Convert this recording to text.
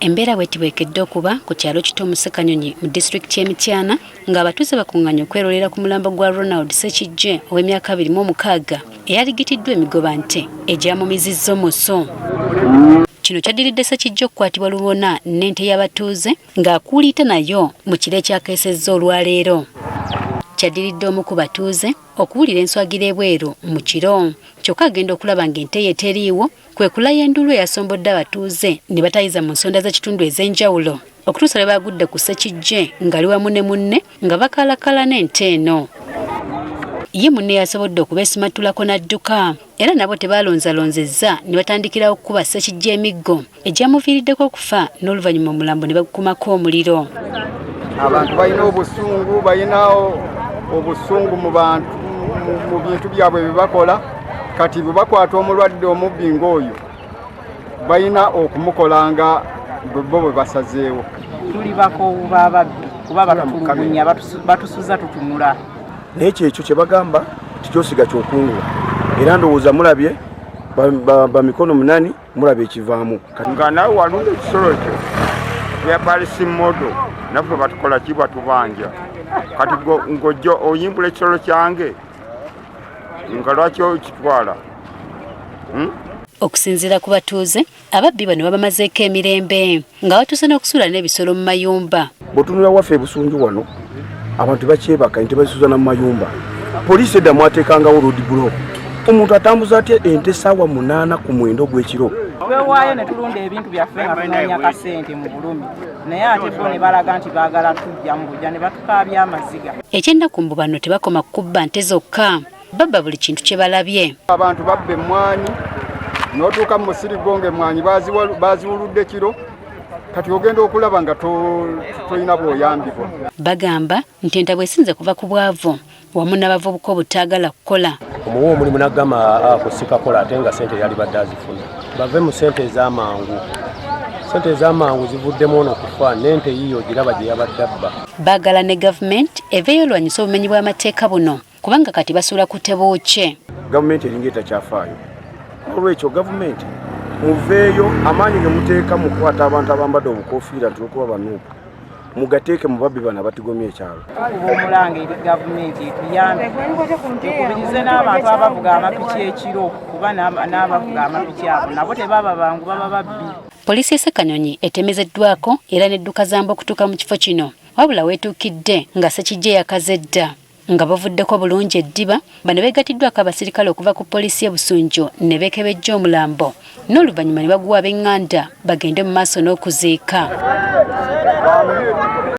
Embeera bwetibwekedde okuba ku kyalo kito mu Ssekanyonyi mu disitulikiti y'e Mityana ng'abatuuze bakungaanya okwerolera ku mulambo gwa Ronald Ssekijje ow'emyaka 26 eyaligitiddwa emigoba nte egyamumizizza omuso. Kino kyaddiridde Ssekijje okukwatibwa lubona n'ente y'abatuuze ng'akuuliita nayo mu kiro ekyakeesezza olwaleero. Kyaddiridde omu ku batuuze okuwulira enswagira ebweru mu kiro kyokka agenda okulaba ng'ente ye teriiwo kwe kulaya endulu eyasombodde abatuuze ne batayiza mu nsonda z'ekitundu ez'enjawulo okutuusa lwe bagudde ku Ssekijje ng'ali wamu ne munne nga bakaalakala n'ente eno. Ye munne yasobodde okubeesimattulako n'adduka era nabo tebaalonzalonzezza ne batandikirawo okukuba Ssekijje emiggo egyamuviiriddeko okufa n'oluvannyuma omulambo ne bagukumako omuliro. Abantu balina obusungu, balinawo obusungu mu bantu mu bintu byabwe bye bakola. Kati bwe bakwata omulwadde omubbi ng'oyo balina okumukolanga bo bwe basazeewo. Tuli bakoowu b'ababbi kuba batutulugunya batusuza tutunula. Naye kyekyo kye bagamba tikyosiga kyokungula era ndowooza mulabye bamikono munani mulabye ekivaamu. Nga nawe walunda ekisolo kyo byabalisi modo naffe batukola ki batubanja kati ng'ojja oyimbula ekisolo kyange nga lwaki okitwala? Okusinziira ku batuuze ababbi bano babamazeeko emirembe nga batuuse n'okusuula n'ebisolo mu mayumba. Bw'otunula waffe ebusunju wano abantu bakyebaka ente bazisuza na mu mayumba. Poliisi eddamu ateekangawo road block. Omuntu atambuza atya ente ssaawa 8 ku mwendo gw'ekiro. Twewaayo ne tulunda ebintu byaffe nga tunoonya kasente mu bulumi naye ate bo ne balaga nti baagala tujja mu bujja ne batukaabya amaziga. Ekyennaku mbu bano tebakoma kukubba nte zokka babba buli kintu kye balabye. Abantu babba emmwanyi n'otuuka mu musiri gwo ng'emmwanyi baziwuludde kiro kati ogenda okulaba nga tolina bw'oyambibwa. Bagamba nti enta bw'esinze kuva ku bwavu wamu n'abavubuka obutaagala kukola. Omuwa omulimu n'agamba kusikakola ate nga ssente yali badde azifuna. Bave mu ssente ez'amangu. Ssente ez'amangu zivuddemu ono kufa n'ente yiyo giraba gye yabadde abba. Baagala ne gavumenti eveeyo olwanyisa obumenyi bw'amateeka buno kubanga kati basuula ku tebuukye. Gavumenti eringa etakyafaayo. Olwekyo gavumenti muveeyo amaanyi ge muteeka mu kukwata abantu abambadde obukoofiira nti okuba banuupu mugateeke mu babbi bano abatigomya ekyalo. Tukuba omulanga eri gavumenti etuyambe ekubirize n'abantu abavuga amapiki ekiro kuba n'abavuga amapiki abo nabo tebaba bangu baba babbi. Poliisi y'e Ssekanyonyi etemezeddwako era n'edduka zamba okutuuka mu kifo kino wabula weetuukidde nga Ssekijje yakaze dda nga bavuddeko bulungi eddiba bano beegatiddwako abasirikale okuva ku poliisi y'e Busunju ne beekebejja omulambo n'oluvannyuma ne baguwa ab'eŋŋanda bagende mu maaso n'okuziika.